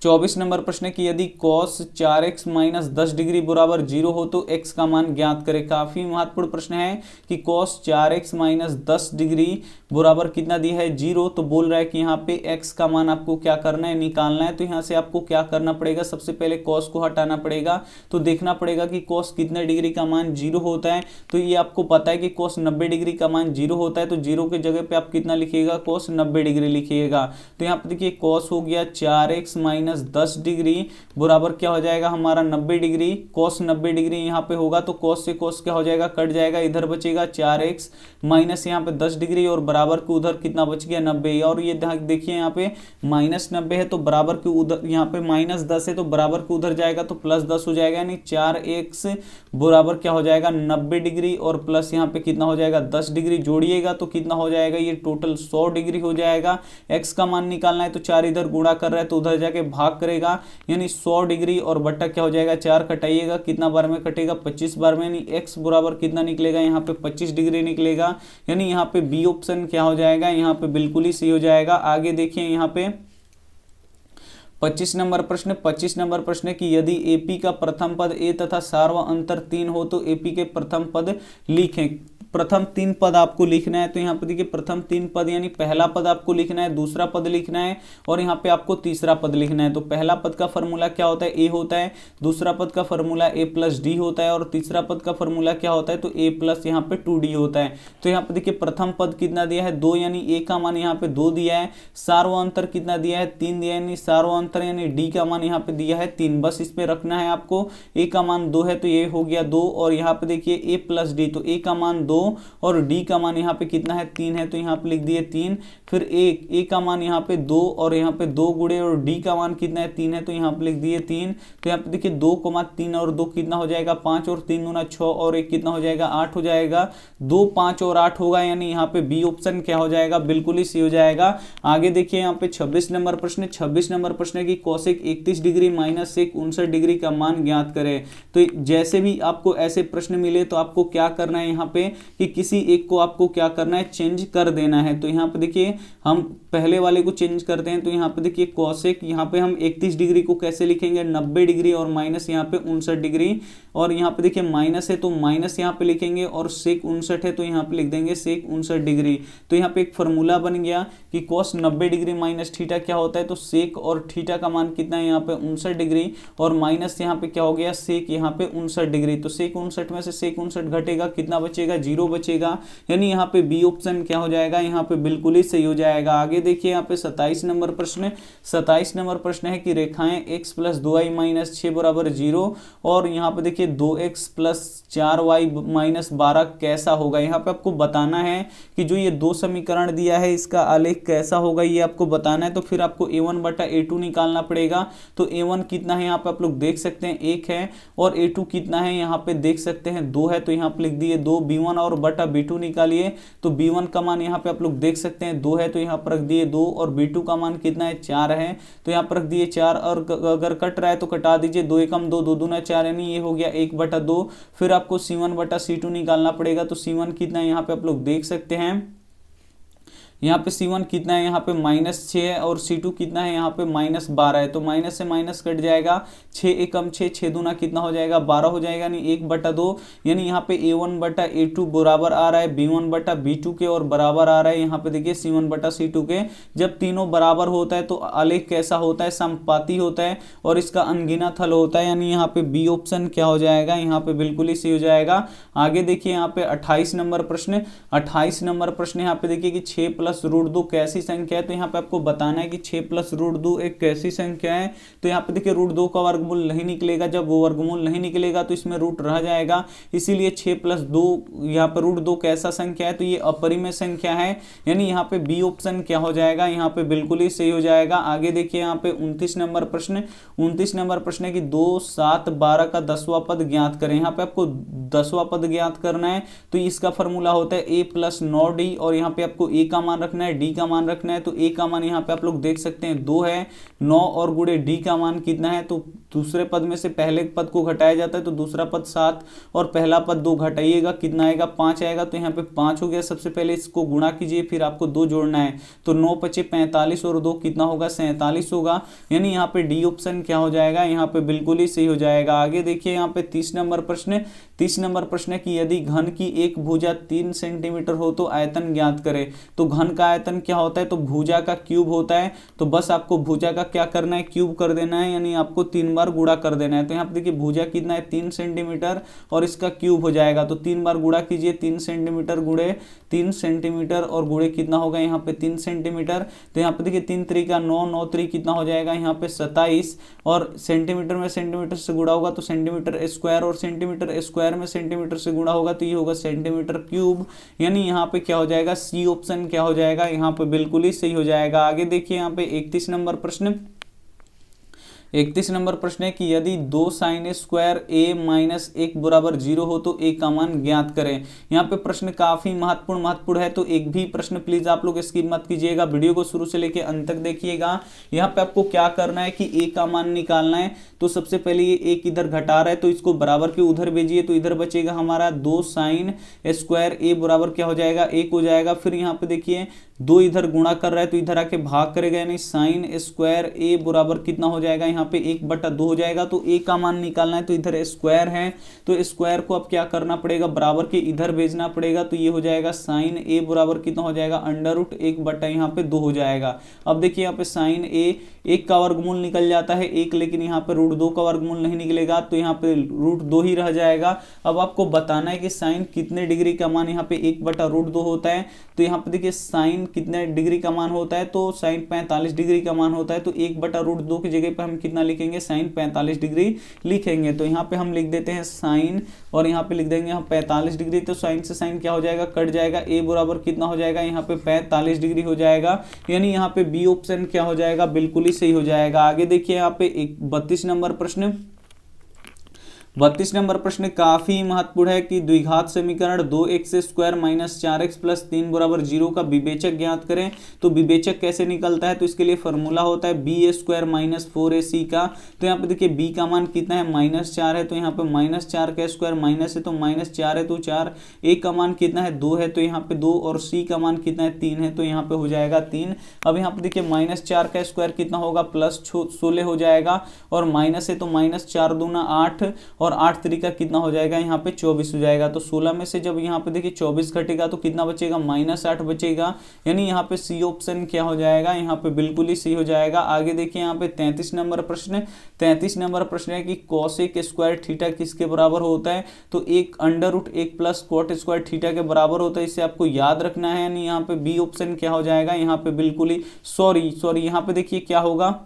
24 नंबर प्रश्न है कि यदि cos 4x - 10 डिग्री बराबर 0 हो तो x का मान ज्ञात करें। काफी महत्वपूर्ण प्रश्न है कि cos 4x - 10 डिग्री बराबर कितना दिया है 0, तो बोल रहा है कि यहाँ पे x का मान आपको क्या करना है, निकालना है। तो यहाँ से आपको क्या करना पड़ेगा, सबसे पहले cos को हटाना पड़ेगा। तो देखना पड़ेगा कि cos कितने डिग्री का मान 0 होता है। तो ये आपको पता है कि cos 90 डिग्री का मान 0 होता है। तो 0 के जगह पे आप कितना लिखिएगा, cos 90 डिग्री लिखिएगा। तो यहाँ पे देखिए cos हो गया 4x - 10 डिग्री बराबर क्या हो जाएगा हमारा 90 डिग्री। cos 90 डिग्री यहाँ पे होगा तो cos से cos क्या हो जाएगा, कट जाएगा, इधर बचेगा 4x माइनस यहाँ पे 10 डिग्री और बराबर के उधर कितना बच गया 90। और ये देखिए यहाँ पे -90 है तो बराबर के उधर, यहाँ पे -10 है तो बराबर के उधर जाएगा तो +10 हो जाएगा। यानी 4x बराबर क्या हो जाएगा 90 डिग्री और प्लस यहाँ पे कितना हो जाएगा 10 डिग्री, जोड़िएगा तो कितना हो जाएगा, ये टोटल 100 डिग्री हो जाएगा। x का मान निकालना है तो 4 इधर गुणा कर रहा है तो उधर जाके भाग करेगा, यानी 100 डिग्री और बट्टा क्या हो जाएगा 4 कटाइएगा, कितना बार में कटेगा 25 बार में, यानी x बराबर कितना निकलेगा यहाँ पे 25 डिग्री निकलेगा। यानी यहाँ पे बी ऑप्शन क्या हो जाएगा, यहाँ पे बिल्कुल ही सही हो जाएगा। आगे देखिए यहाँ पे 25 नंबर प्रश्न। 25 नंबर प्रश्न कि यदि एपी का प्रथम पद ए तथा सार्व अंतर 3 हो तो एपी के प्रथम पद लिखें। प्रथम 3 पद आपको लिखना है। तो यहाँ पे देखिए प्रथम 3 पद यानी पहला पद आपको लिखना है, दूसरा पद लिखना है और यहाँ पे आपको तीसरा पद लिखना है। तो पहला पद का फॉर्मूला क्या होता है, ए होता है, दूसरा पद का फॉर्मूला ए प्लस डी होता है और तीसरा पद का फॉर्मूला क्या होता है, तो ए प्लस यहाँ पे 2d होता है। तो यहाँ पे देखिए प्रथम पद कितना दिया है 2, यानी ए का मान यहाँ पे 2 दिया है। सार्वअंतर कितना दिया है 3 दिया है, यानी सार्वअंतर यानी डी का मान यहाँ पे दिया है 3। बस इस पे रखना है आपको, ए का मान 2 है तो ये हो गया 2 और यहाँ पे देखिए ए प्लस डी, तो ए का मान 2 और डी का मान यहाँ पे कितना है 3 है तो यहाँ पे लिख दिए 3। फिर ए का मान यहाँ पे 2 और यहाँ पे 2 गुणे और डी का मान कितना है 3 है तो यहाँ पे लिख दिए 3। तो यहाँ पे देखिए 2, 3 और 2 कितना हो जाएगा 5 और 3 गुना 6 और 1 कितना हो जाएगा 8 हो जाएगा। 2, 5 और 8 होगा, यानी यहाँ पे बी ऑप्शन क्या हो जाएगा, बिल्कुल ही सी हो जाएगा। आगे देखिए यहाँ पे 26 नंबर प्रश्न। 26 नंबर प्रश्न है कि cosec 31 degree minus sec 59 degree का मान ज्ञात करें। तो जैसे भी आपको ऐसे प्रश्न मिले तो आपको क्या करना है यहाँ पे कि किसी एक को आपको क्या करना है, चेंज कर देना है। तो यहाँ पे देखिए हम पहले वाले को चेंज करते हैं। तो यहाँ पे देखिए कोसेक, यहाँ पे हम 31 डिग्री को कैसे लिखेंगे 90 डिग्री और माइनस यहाँ पे 59 डिग्री और यहाँ पे देखिए माइनस है तो माइनस यहाँ पे लिखेंगे और सेक 59 है तो यहाँ पे लिख देंगे सेक 59 डिग्री। तो यहाँ पे एक फॉर्मूला बन गया कि कोस 90 डिग्री माइनस थीटा क्या होता है, तो सेक और थीटा का मान कितना है यहाँ पे 59 डिग्री और माइनस यहाँ पे क्या हो गया सेक यहाँ पे 59 डिग्री। तो सेक 59 में से सेक 59 घटेगा, कितना बचेगा 0 बचेगा, यानी यहाँ पे बी ऑप्शन क्या हो जाएगा, यहाँ पे बिल्कुल ही सही हो जाएगा। आगे देखिए यहाँ पे 27 नंबर प्रश्न। 27 नंबर प्रश्न है कि रेखाएं x + 2y - 6 = 0 और यहाँ पे देखिए 2x + 4y - 12 कैसा होगा। यहाँ पे आपको बताना है कि जो ये दो समीकरण दिया है इसका आलेख कैसा होगा, ये आपको बताना है। तो फिर आपको a1/a2 निकालना पड़ेगा। तो a1 कितना है यहाँ पे आप लोग देख सकते हैं 1 है और a2 कितना है यहाँ पे देख सकते हैं 2 है, तो यहाँ पे लिख दिए 2। b1 और बटा b2 निकालिए। तो b1 का मान यहाँ पे आप लोग देख सकते हैं 2 है तो यहाँ पर रख दिए 2 और b2 का मान कितना है 4 है तो यहाँ पर रख दिए 4 और अगर कट रहा है तो कटा दीजिए, 2 एकम 2, 2 दूना 4, यानी ये हो गया 1/2। फिर आपको c1/c2 निकालना पड़ेगा। तो c1 कितना है यहाँ पे आप लोग देख सकते हैं यहाँ पे C1 कितना है, यहाँ पे -6 है, और C2 कितना है, यहाँ पे -12 है। तो माइनस से माइनस कट जाएगा, 6 एकम 6, 6 दूना कितना हो जाएगा, 12 हो जाएगा, यानी 1/2। यानी यहाँ पे A1/A2 बराबर आ रहा है B1/B2 के, और बराबर आ रहा है यहाँ पे देखिए C1/C2 के। जब तीनों बराबर होता है तो आलेख कैसा होता है, समपाती होता है, और इसका अनगिनत हल होता है। यानी यहाँ पे बी ऑप्शन क्या हो जाएगा, यहाँ पे बिल्कुल ही सही हो जाएगा। आगे देखिए यहाँ पे 28 नंबर प्रश्न। 28 नंबर प्रश्न यहाँ पे देखिए कि 6 + √2 कैसी संख्या है। तो यहाँ पे आपको बताना है कि 6 + √2 एक कैसी संख्या है। तो यहाँ पे देखिए √2 का वर्गमूल नहीं निकलेगा, जब वो वर्गमूल नहीं निकलेगा तो इसमें रूट रह जाएगा, इसीलिए 6 + 2 यहाँ पे √2 कैसा संख्या है, तो ये अपरिमेय संख्या है। यानी यहाँ पे बी ऑप्शन क्या हो जाएगा, यहाँ पे बिल्कुल ही सही हो जाएगा। आगे देखिए यहाँ पे 29 नंबर प्रश्न। 29 नंबर प्रश्न है कि 2, 7, 12 का 10वां पद ज्ञात करें। यहाँ पे आपको 10वां पद ज्ञात करना है, तो इसका फॉर्मूला होता है a + 9d, और यहाँ पे आपको a का मान रखना है, d का मान रखना है। तो a का मान यहाँ पे आप लोग देख सकते हैं 2 है, 9 और गुणे d का मान कितना है, तो दूसरे पद में से पहले पद को घटाया जाता है, तो दूसरा पद 7 और पहला पद 2 घटाइएगा, कितना आएगा, 5 आएगा। तो यहाँ पे 5 हो गया। सबसे पहले इसको गुणा कीजिए, फिर आपको 2 जोड़ना है, तो 9 × 5 = 45 और 2 कितना होगा, 47 होगा। यानी यहाँ पे डी ऑप्शन क्या हो जाएगा, यहाँ पे बिल्कुल ही सही हो जाएगा। आगे देखिए यहाँ पे 30 नंबर प्रश्न। 30 नंबर प्रश्न है कि यदि घन की एक भुजा 3 सेंटीमीटर हो तो आयतन ज्ञात करें। तो घन का आयतन क्या होता है, तो भुजा का क्यूब होता है। तो बस आपको भुजा का क्या करना है, क्यूब कर देना है, यानी आपको 3 बार गुणा कर देना है। तो यहाँ पे देखिए भुजा कितना है, 3 सेंटीमीटर, और इसका क्यूब हो जाएगा, तो 3 बार गुणा कीजिए, 3 सेंटीमीटर गुणे 3 सेंटीमीटर, और गुणे कितना होगा यहाँ पे 3 सेंटीमीटर। तो यहाँ पे देखिए 3 × 3 = 9, 9 × 3 कितना हो जाएगा यहाँ पे 27, और सेंटीमीटर में सेंटीमीटर से गुणा होगा तो सेंटीमीटर स्क्वायर, और सेंटीमीटर स्क्वायर में सेंटीमीटर से गुणा होगा तो ये होगा सेंटीमीटर क्यूब। यानी यहाँ पे क्या हो जाएगा, सी ऑप्शन क्या हो जाएगा, यहाँ पे बिल्कुल ही सही हो जाएगा। आगे देखिए यहाँ पे 31 नंबर प्रश्न। 31 नंबर प्रश्न है कि यदि 2 sin A² a - 1 बराबर 0 हो तो a का मान ज्ञात करें। यहाँ पे प्रश्न काफी महत्वपूर्ण है, तो एक भी प्रश्न प्लीज आप लोग स्किप मत कीजिएगा, वीडियो को शुरू से लेकर अंत तक देखिएगा। यहाँ पे आपको क्या करना है कि a का मान निकालना है। तो सबसे पहले ये एक इधर घटा रहा है, तो इसको बराबर के उधर भेजिए, तो इधर बचेगा हमारा 2 sin A² बराबर क्या हो जाएगा, 1 हो जाएगा। फिर यहाँ पे देखिए 2 इधर गुणा कर रहा है, तो इधर आके भाग करेगा, यानी sin A² बराबर कितना हो जाएगा, यहाँ पे 1/2 हो जाएगा। तो a का मान निकालना है, तो इधर स्क्वायर है, तो स्क्वायर को अब क्या करना पड़ेगा, बराबर के इधर भेजना पड़ेगा। तो ये हो जाएगा sin A बराबर कितना हो जाएगा, √1 यहाँ पे 2 हो जाएगा। अब देखिए यहाँ पे sin A 1 का वर्गमूल निकल जाता है 1, लेकिन यहाँ पे √2 का वर्गमूल नहीं निकलेगा, तो यहाँ पे √2 ही रह जाएगा। अब आपको बताना है कि साइन कितने डिग्री का मान यहाँ पे 1/√2 होता है। तो यहाँ पे देखिए साइन कितने डिग्री का मान होता है, तो साइन 45 डिग्री का मान होता है। तो 1/√2 की जगह पे हम कितना लिखेंगे, साइन 45 डिग्री लिखेंगे। तो यहाँ पे हम लिख देते हैं साइन, और यहाँ पे लिख देंगे हम 45 डिग्री। तो साइन से साइन क्या हो जाएगा, कट जाएगा, a बराबर कितना हो जाएगा, यहाँ पे 45 डिग्री हो जाएगा। यानी यहाँ पे बी ऑप्शन क्या हो जाएगा, बिल्कुल ही सही हो जाएगा। आगे देखिए यहाँ पे 32 नंबर प्रश्न। 32 नंबर प्रश्न काफी महत्वपूर्ण है कि द्विघात समीकरण 2x² - 4x + 3 बराबर 0 का विवेचक ज्ञात करें। तो विवेचक कैसे निकलता है, तो इसके लिए फॉर्मूला होता है b² - 4ac का। तो यहाँ पे देखिए b का मान कितना है, -4 है, तो यहाँ पे -4 का स्क्वायर माइनस है, तो -4 है, तो 4। a का मान कितना है, 2 है, तो यहाँ पे 2, और c का मान कितना है, 3 है, तो यहाँ पे हो जाएगा 3। अब यहाँ पे देखिए -4 का स्क्वायर कितना होगा, +16 हो जाएगा, और माइनस है तो -4 दूना 8, और 8 तरीका कितना हो जाएगा, यहाँ पे 24 हो जाएगा। तो 16 में से जब यहाँ पे देखिए 24 घटेगा तो कितना बचेगा, -8 बचेगा। यानी यहाँ पे सी ऑप्शन क्या हो जाएगा, यहाँ पे बिल्कुल ही सही हो जाएगा। आगे देखिए यहाँ पे 33 नंबर प्रश्न। 33 नंबर प्रश्न है कि cos² थीटा किसके बराबर होता है। तो एक √1 + cot² थीटा के बराबर होता है, इसे आपको याद रखना है। यानी यहाँ पे बी ऑप्शन क्या हो जाएगा, यहाँ पे बिल्कुल ही सॉरी यहाँ पे देखिए क्या होगा,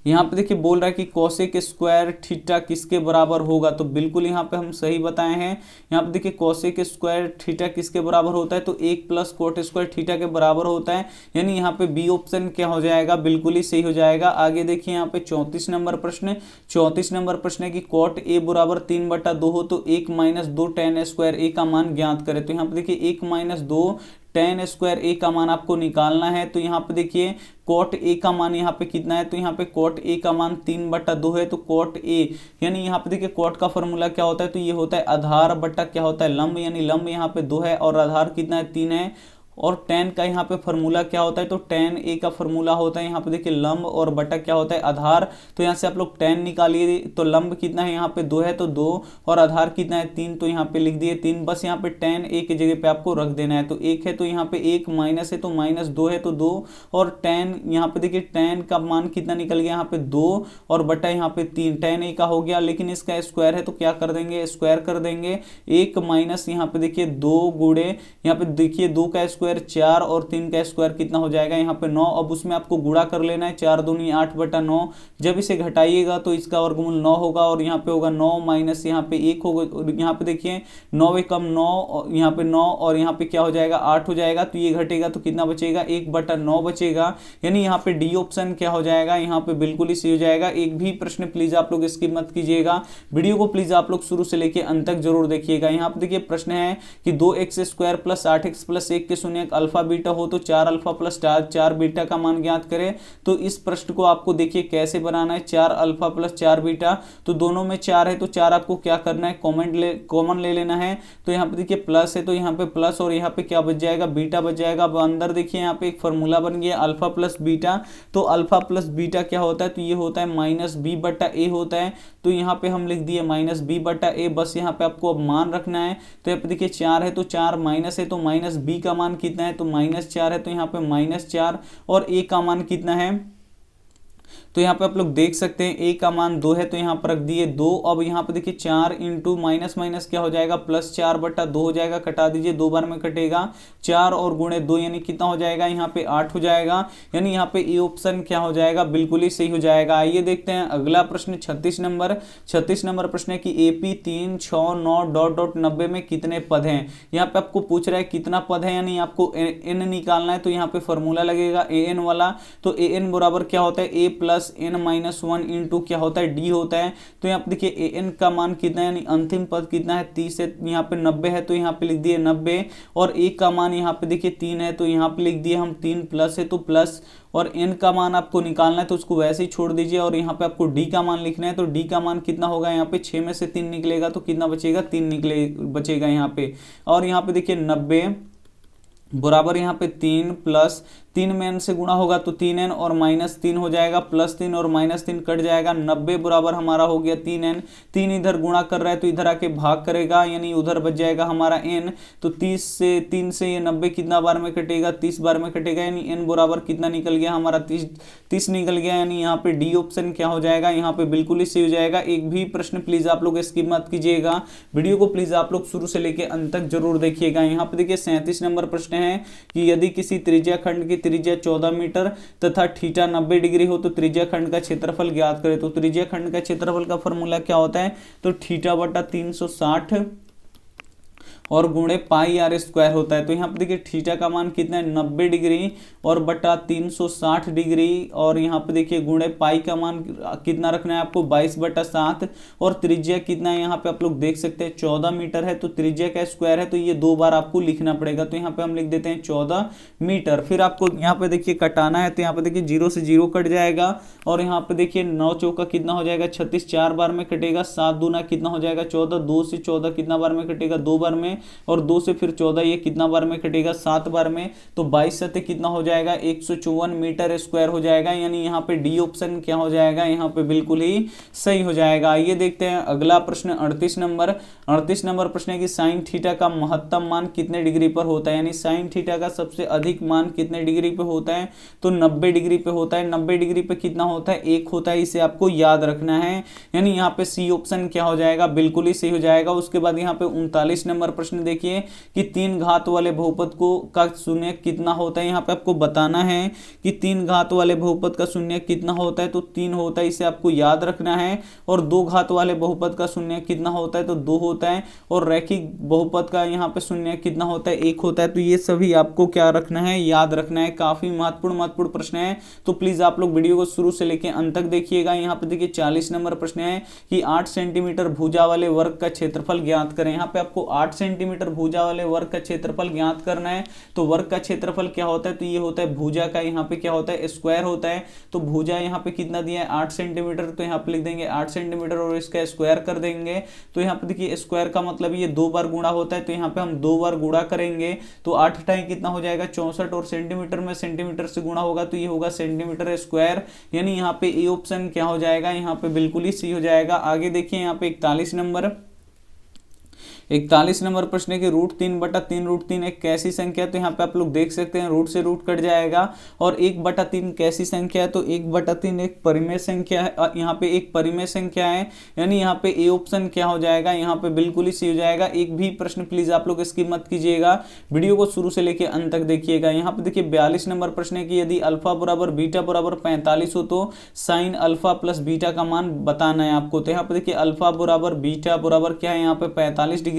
यहाँ पे देखिए बोल रहा है कि cos² थीटा किसके बराबर होगा। तो बिल्कुल यहाँ पे हम सही बताए हैं। यहाँ पे देखिए cos² थीटा किसके बराबर होता है, तो 1 + cot² थीटा के बराबर होता है। यानी यहाँ पे बी ऑप्शन क्या हो जाएगा, बिल्कुल ही सही हो जाएगा। आगे देखिए यहाँ पे 34 नंबर प्रश्न। 34 नंबर प्रश्न है कि cot A बराबर 3/2 हो तो 1 - 2 tan² A का मान ज्ञात करें। तो यहाँ पे देखिए 1 - 2 tan² A का मान आपको निकालना है। तो यहाँ पे देखिए cot A का मान यहाँ पे कितना है, तो यहाँ पे cot A का मान 3/2 है। तो cot A यानी यहाँ पे देखिए cot का फॉर्मूला क्या होता है, तो ये होता है आधार बटा क्या होता है, लंब, यानी लंब यहाँ पे 2 है और आधार कितना है, 3 है। और tan का यहाँ पे फॉर्मूला क्या होता है, तो tan a का फॉर्मूला होता है यहाँ पे देखिए लंब और बटा क्या होता है आधार। तो यहाँ से आप लोग tan निकालिए, तो लंब कितना है यहाँ पे 2 है तो 2, और आधार कितना है 3, तो यहाँ पे लिख दिए 3। बस यहाँ पे tan a की जगह पे आपको रख देना है, तो 1 है तो यहाँ पे 1, माइनस है तो माइनस, 2 है तो 2, और tan यहाँ पे देखिए tan का मान कितना निकल गया यहाँ पे 2 और बटा यहाँ पे 3, tan a का हो गया। लेकिन इसका स्क्वायर है तो क्या कर देंगे, स्क्वायर कर देंगे। 1 माइनस यहाँ पे देखिए 2 गुणे यहाँ पे देखिए 2 का स्क्वायर 4 और 3 का स्क्वायर कितना हो जाएगा यहाँ पे 9। अब उसमें आपको गुणा कर लेना है, 4 दूनी 8 बटा 9। जब इसे घटाइएगा तो इसका वर्गमूल 9 होगा, और यहाँ पे होगा 9 माइनस यहाँ पे 1 होगा, और यहाँ पे देखिए 9 कम 9, यहाँ पे 9 और यहाँ पे क्या हो जाएगा 8 हो जाएगा। तो ये घटेगा तो कितना बचेगा 1 बटा 9 बचेगा, यानी यहाँ पे डी ऑप्शन क्या हो जाएगा यहाँ पे बिल्कुल ही सही हो जाएगा। एक भी प्रश्न प्लीज आप लोग स्किप मत कीजिएगा, वीडियो को प्लीज आप लोग शुरू से लेके अंत तक जरूर देखिएगा। यहाँ पे देखिए प्रश्न है कि 2x² प्लस 8x प्लस 1 के शून्य अल्फा बीटा हो तो 4 अल्फा प्लस 4 बीटा का मान ज्ञात करें। तो इस प्रश्न को आपको देखिए कैसे बनाना है, 4 अल्फा प्लस 4 बीटा, तो दोनों में 4 है तो 4 आपको क्या करना है कॉमन ले लेना है। तो यहाँ पे देखिए प्लस है तो यहाँ पे प्लस, और यहाँ पे क्या बच जाएगा बीटा बच जाएगा। अब अंदर देखिए यहाँ पे एक फॉर्मूला बन गया अल्फा प्लस बीटा, तो अल्फा प्लस बीटा क्या होता है, तो ये होता है माइनस बी बटा ए होता है। तो यहाँ पे हम लिख दिए माइनस बी बटा ए, बस यहाँ पे आपको अब मान रखना है। तो यहाँ पे देखिए 4 है तो 4, माइनस है तो माइनस बी का मान कितना है, तो माइनस 4 है तो यहाँ पे माइनस 4, और ए का मान कितना है, तो यहाँ पे आप लोग देख सकते हैं ए का मान 2 है तो यहाँ पर रख दिए 2। अब यहाँ पे देखिए 4 इंटू माइनस माइनस क्या हो जाएगा प्लस 4 बटा 2 हो जाएगा, कटा दीजिए 2 बार में कटेगा, 4 और गुणे 2 यानी कितना हो जाएगा यहाँ पे 8 हो जाएगा, यानी यहाँ पे ए ऑप्शन क्या हो जाएगा बिल्कुल ही सही हो जाएगा। आइए देखते हैं अगला प्रश्न 36 नंबर प्रश्न है कि AP 3, 6, 9 डॉट डॉट 90 में कितने पद हैं। यहाँ पे आपको पूछ रहा है कितना पद है, यानी आपको n निकालना है। तो यहाँ पे फॉर्मूला लगेगा an वाला, तो an बराबर क्या होता है a plus n minus 1 into क्या होता है d होता है। तो यहाँ पे देखिए an का मान कितना है, यानी अंतिम पद कितना है 30 है, यहाँ पे 90 है तो यहाँ पे लिख दिए 90, और a का मान यहाँ पे देखिए 3 है तो यहाँ पे लिख दिए हम 3, प्लस है तो प्लस, और n का मान आपको निकालना है तो उसको वैसे ही छोड़ दीजिए, और यहाँ पे आपको d का मान लिखना है। तो d का मान कितना होगा, यहाँ पे 6 में से 3 निकलेगा तो कितना बचेगा 3 बचेगा यहाँ पे। और यहाँ पे देखिए 90 बराबर यहाँ पे 3 प्लस 3 में n से गुणा होगा तो 3n और माइनस 3 हो जाएगा, प्लस 3 और माइनस 3 कट जाएगा। 90 बराबर हमारा हो गया 3n, 3 इधर गुणा कर रहा है तो इधर आके भाग करेगा, यानी उधर बच जाएगा हमारा n। तो 3 से ये 90 कितना बार में कटेगा 30 बार में कटेगा, यानी n बराबर कितना निकल गया हमारा 30 निकल गया, यानी यहाँ पे डी ऑप्शन क्या हो जाएगा यहाँ पे बिल्कुल ही सही हो जाएगा। एक भी प्रश्न प्लीज आप लोग स्किप मत कीजिएगा, वीडियो को प्लीज आप लोग शुरू से लेकर अंत तक जरूर देखिएगा। यहाँ पे देखिए 37 नंबर प्रश्न है कि यदि किसी त्रिज्या खंड की त्रिज्या 14 मीटर तथा थीटा 90 डिग्री हो तो त्रिज्या खंड का क्षेत्रफल ज्ञात करें। तो त्रिज्या खंड का क्षेत्रफल का फॉर्मूला क्या होता है, तो थीटा बटा 360 और गुणे पाई आर स्क्वायर होता है। तो यहाँ पे देखिए थीटा का मान कितना है 90 डिग्री और बटा 360 डिग्री, और यहाँ पे देखिए गुणे पाई का मान कितना रखना है आपको 22/7, और त्रिज्या कितना है यहाँ पे आप लोग देख सकते हैं 14 मीटर है, तो त्रिज्या का स्क्वायर है तो ये 2 बार आपको लिखना पड़ेगा। तो यहाँ पे हम लिख देते हैं 14 मीटर। फिर आपको यहाँ पे देखिए कटाना है, तो यहाँ पे देखिए 0 से 0 कट जाएगा, और यहाँ पे देखिए 9 चौका कितना हो जाएगा 36, 4 बार में कटेगा, 7 दूना कितना हो जाएगा 14, 2 से 14 कितना बार में कटेगा 2 बार में, और 2 से फिर 14 ये कितना बार में कटेगा 7 बार में, तो 22 सत्ते कितना हो जाएगा 154 मीटर स्क्वायर हो जाएगा, यानी यहाँ पे डी ऑप्शन क्या हो जाएगा यहाँ पे बिल्कुल ही सही हो जाएगा। आइए देखते हैं अगला प्रश्न 38 नंबर प्रश्न है कि साइन थीटा का महत्तम मान कितने डिग्री पर होता है, यानी साइन थीटा का सबसे अधिक मान कितने डिग्री पे होता है, तो 90 डिग्री पे होता है। 90 डिग्री पे कितना होता है 1 होता है, इसे आपको याद रखना है, यानी यहाँ पे सी ऑप्शन क्या हो जाएगा बिल्कुल ही सही हो जाएगा। उसके बाद यहाँ पे 39 नंबर प्रश्न देखिए कि 3 घात वाले बहुपद को का शून्य कितना होता है। यहाँ पे आपको बताना है कि 3 घात वाले बहुपद का शून्य कितना होता है, तो 3 होता है, इसे आपको याद रखना है। और 2 घात वाले बहुपद का शून्य कितना होता है, तो 2 होता है। और रैखिक बहुपद का यहाँ पे शून्य कितना होता है 1 होता है। तो ये सभी आपको क्या रखना है याद रखना है, काफी महत्वपूर्ण प्रश्न है, तो प्लीज आप लोग वीडियो को शुरू से लेकर अंत तक देखिएगा। यहाँ पे देखिए 40 नंबर प्रश्न है कि 8 सेंटीमीटर भुजा वाले वर्ग का क्षेत्रफल ज्ञात करें। यहाँ पे आपको 8 सेंटीमीटर सेंटीमीटर भुजा वाले वर्ग का क्षेत्रफल ज्ञात करना है। तो वर्ग का क्षेत्रफल क्या होता है, तो ये होता है भुजा का यहाँ पे क्या होता है स्क्वायर होता है। तो भुजा यहाँ पे कितना दिया है 8 सेंटीमीटर, तो यहाँ पे लिख देंगे 8 सेंटीमीटर और इसका स्क्वायर कर देंगे। तो यहाँ पे देखिए स्क्वायर का मतलब ये 2 बार गुणा होता है, तो यहाँ पे हम 2 बार गुणा करेंगे तो 8 टाइम कितना हो जाएगा 64 और सेंटीमीटर में सेंटीमीटर से गुणा होगा तो ये होगा सेंटीमीटर स्क्वायर। यानी यहाँ पे ए ऑप्शन क्या हो जाएगा, यहाँ पे बिल्कुल ही सी हो जाएगा। आगे देखिए यहाँ पे 41 नंबर प्रश्न है कि √3/3 √3 एक कैसी संख्या है। तो यहाँ पे आप लोग देख सकते हैं रूट से रूट कट जाएगा और 1/3 कैसी संख्या है, तो 1/3 एक परिमेय संख्या है। यहाँ पे एक परिमेय संख्या है, यानी यहाँ पे ए ऑप्शन क्या हो जाएगा, यहाँ पे बिल्कुल ही सी हो जाएगा। एक भी प्रश्न प्लीज आप लोग स्किप मत कीजिएगा, वीडियो को शुरू से लेकर अंत तक देखिएगा। यहाँ पे देखिए 42 नंबर प्रश्न है कि यदि अल्फा बराबर बीटा बराबर 45 हो तो साइन अल्फा प्लस बीटा का मान बताना है आपको। तो यहाँ पे देखिए अल्फा बराबर बीटा बराबर क्या है, यहाँ पे 45 डिग्री,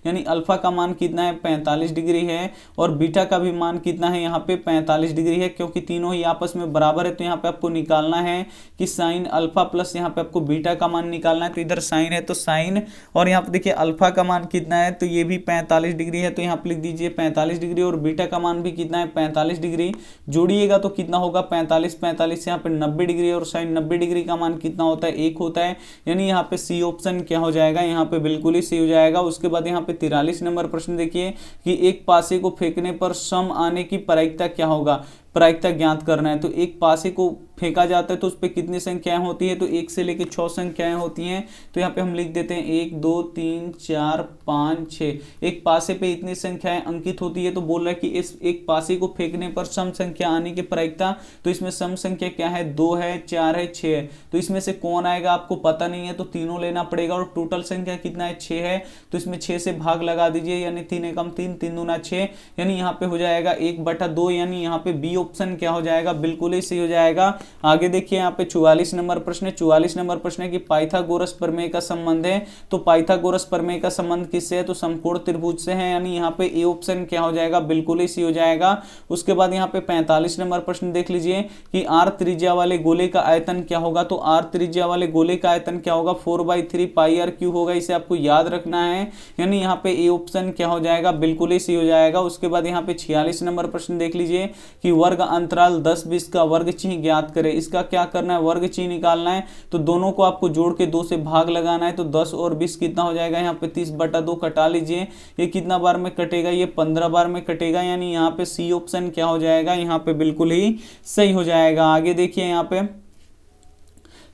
यानी अल्फा का मान कितना है 45 डिग्री है और बीटा का भी मान कितना है यहाँ पे 45 डिग्री है। क्योंकि तीनों ही आपस में बराबर है तो यहाँ पे आपको निकालना है कि साइन अल्फा प्लस यहाँ पे आपको बीटा का मान निकालना है। तो इधर साइन है तो साइन और यहाँ पे देखिए अल्फा का मान कितना है, तो ये भी 45 डिग्री है, तो यहाँ पे लिख दीजिए 45 डिग्री और बीटा का मान भी कितना है 45 डिग्री। जोड़िएगा तो कितना होगा 45 45 यहाँ पे 90 डिग्री और साइन 90 डिग्री का मान कितना होता है 1 होता है। यानी यहाँ पे सी ऑप्शन क्या हो जाएगा, यहाँ पे बिल्कुल ही सी हो जाएगा। उसके बाद यहाँ पे 43 नंबर प्रश्न देखिए कि एक पासे को फेंकने पर सम आने की प्रायिकता क्या होगा, प्रायिकता ज्ञात करना है। तो एक पासे को फेंका जाता है तो उस पर कितनी संख्याएं होती है, तो 1 से लेकर 6 संख्याएं होती हैं। तो यहाँ पे हम लिख देते हैं 1 2 3 4 5 6, एक पासे पे इतनी संख्याएं अंकित होती है। तो बोल रहा है कि इस एक पासे को फेंकने पर सम संख्या आने की प्रायिकता, तो इसमें सम संख्या क्या है 2 है 4 है 6 है। तो इसमें से कौन आएगा आपको पता नहीं है तो तीनों लेना पड़ेगा और टोटल संख्या कितना है 6 है, तो इसमें 6 से भाग लगा दीजिए, यानी 3 एकम 3 3 दूना 6, यानी यहाँ पे हो जाएगा 1/2, यानी यहाँ पे बी ऑप्शन क्या हो जाएगा, बिल्कुल ही सही हो जाएगा। आगे देखिए यहाँ पे 44 नंबर प्रश्न है। 44 नंबर प्रश्न है कि पाइथागोरस प्रमेय का संबंध है। तो पाइथागोरस प्रमेय का संबंध किससे है, तो समकोण त्रिभुज से है, यानी यहाँ पे ए ऑप्शन क्या हो जाएगा, बिल्कुल ही सी हो जाएगा। उसके बाद यहाँ पे 45 नंबर प्रश्न देख लीजिए कि आर त्रिज्या वाले गोले का आयतन क्या होगा। तो आर त्रिज्या वाले गोले का आयतन क्या होगा 4/3 πr³ होगा, इसे आपको याद रखना है, यानी यहाँ पे ए ऑप्शन क्या हो जाएगा, बिल्कुल ही सी हो जाएगा। उसके बाद यहाँ पे 46 नंबर प्रश्न देख लीजिए कि वर्ग अंतराल 10-20 का वर्ग चिन्ह ज्ञात करें। इसका क्या करना है, वर्ग चिन्ह निकालना है। तो दोनों को आपको जोड़ के 2 से भाग लगाना है। तो 10 और 20 कितना हो जाएगा, यहाँ पे 30/2 कटा लीजिए। ये कितना बार में कटेगा, ये 15 बार में कटेगा, यानी यहाँ पे सी ऑप्शन क्या हो जाएगा, यहाँ पे बिल्कुल ही सही हो जाएगा। आगे देखिए यहाँ पे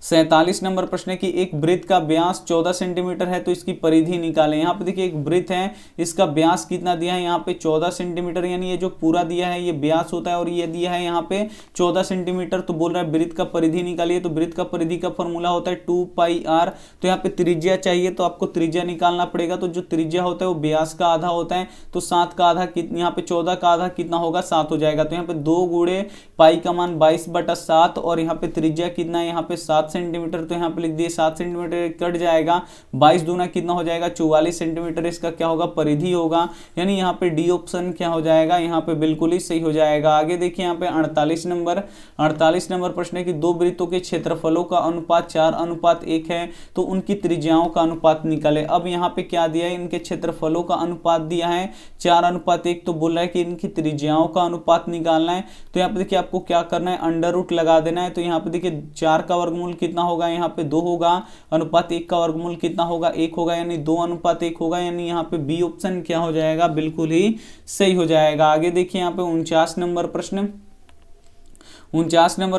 47 नंबर प्रश्न है कि एक वृत्त का व्यास 14 सेंटीमीटर है तो इसकी परिधि निकालें। यहाँ पे देखिए एक वृत्त है, इसका व्यास कितना दिया है यहाँ पे 14 सेंटीमीटर, यानी ये जो पूरा दिया है ये व्यास होता है और ये दिया है यहाँ पे 14 सेंटीमीटर। तो बोल रहा है वृत्त का परिधि निकालिए। तो वृत्त का परिधि का फॉर्मूला होता है 2πr। तो यहाँ पे त्रिज्या चाहिए तो आपको त्रिज्या निकालना पड़ेगा। तो जो त्रिज्या होता है वो व्यास का आधा होता है, तो 7 का आधा कितना, यहाँ पे 14 का आधा कितना होगा 7 हो जाएगा। तो यहाँ पे 2 गुणे पाई का मान 22/7 और यहाँ पे त्रिज्या कितना है यहाँ पे 7 सेंटीमीटर। तो यहाँ पे लिख दिए 7 सेंटीमीटर कट जाएगा, 22 दूना कितना हो जाएगा 44 सेंटीमीटर, इसका क्या होगा परिधि होगा, यानी यहाँ पे डी ऑप्शन क्या हो जाएगा, यहाँ पे बिल्कुल ही सही हो जाएगा। आगे देखिए यहाँ पे 48 नंबर प्रश्न है कि दो वृत्तों के क्षेत्रफलों का अनुपात 4:1 है तो उनकी त्रिज्याओं का अनुपात निकाले। अब यहाँ पे क्या दिया है, इनके क्षेत्रफलों का अनुपात दिया है 4:1, तो बोल रहा है कि इनकी त्रिज्याओं का अनुपात निकालना है। तो यहाँ पे देखिए आपको क्या करना है, अंडर रूट लगा देना है। तो यहाँ पे देखिए 4 का वर्गमूल कितना होगा, यहाँ पे 2 होगा, अनुपात 1 का वर्गमूल कितना होगा 1 होगा, यानी 2:1 होगा, यानी यहाँ पे बी ऑप्शन क्या हो जाएगा, बिल्कुल ही सही हो जाएगा। आगे देखिए यहाँ पे 49 नंबर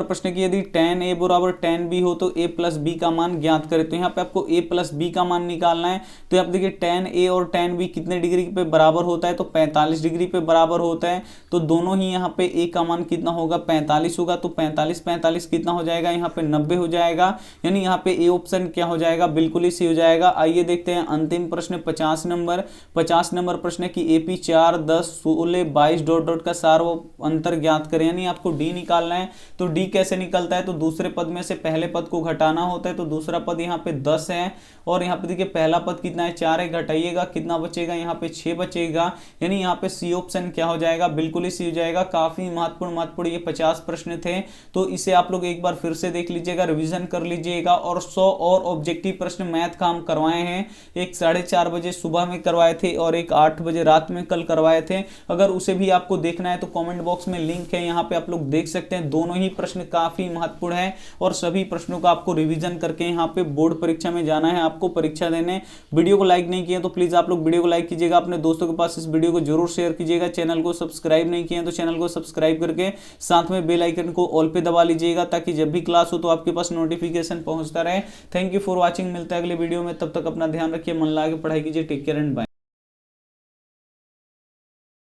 प्रश्न की यदि tan a बराबर tan b हो तो a प्लस b का मान ज्ञात करें। तो यहाँ पे आपको a प्लस b का मान निकालना है। तो यहाँ पे देखिए tan a और tan b कितने डिग्री पे बराबर होता है, तो 45 डिग्री पे बराबर होता है। तो दोनों ही यहाँ पे a का मान कितना होगा 45 होगा, तो 45 कितना हो जाएगा यहाँ पे 90 हो जाएगा, यानी यहाँ पे a ऑप्शन क्या हो जाएगा, बिल्कुल ही सही हो जाएगा। आइए देखते हैं अंतिम प्रश्न 50 नंबर प्रश्न है कि AP 4 10 16 22 ... का सार्वंतर ज्ञात करें, यानी आपको d निकालना है। है। तो डी कैसे निकलता है, तो दूसरे पद में से पहले पद को घटाना होता है, तो दूसरा पद यहाँ पे 10 है और यहाँ पे देखिए पहला पद कितना है 4 है, घटाइएगा कितना बचेगा यहाँ पे 6 बचेगा, यानी यहाँ पे सी ऑप्शन क्या हो जाएगा, बिल्कुल ही सी हो जाएगा। काफी महत्वपूर्ण ये 50 प्रश्न थे, तो इसे आप लोग एक बार फिर से देख लीजिएगा, रिवीजन कर लीजिएगा। और 100 और ऑब्जेक्टिव प्रश्न मैथ का हम करवाए हैं, एक 4:30 बजे सुबह में करवाए थे और एक 8 बजे रात में कल करवाए थे। अगर उसे भी आपको देखना है तो कमेंट बॉक्स में लिंक है, यहाँ पे आप लोग देख सकते हैं। दोनों ही प्रश्न काफी महत्वपूर्ण है और सभी प्रश्नों का आपको रिवीजन करके यहाँ पे बोर्ड परीक्षा में जाना है, आपको परीक्षा देने। वीडियो को लाइक नहीं किया तो प्लीज आप लोग वीडियो को लाइक कीजिएगा, अपने दोस्तों के पास इस वीडियो को जरूर शेयर कीजिएगा। चैनल को सब्सक्राइब नहीं किया तो चैनल को सब्सक्राइब करके साथ में बेल आइकन को ऑल पे दबा लीजिएगा, ताकि जब भी क्लास हो तो आपके पास नोटिफिकेशन पहुंचता रहे। थैंक यू फॉर वॉचिंग, मिलता है अगले वीडियो में, तब तक अपना ध्यान रखिए, मन लगा के पढ़ाई कीजिए। Take care and bye.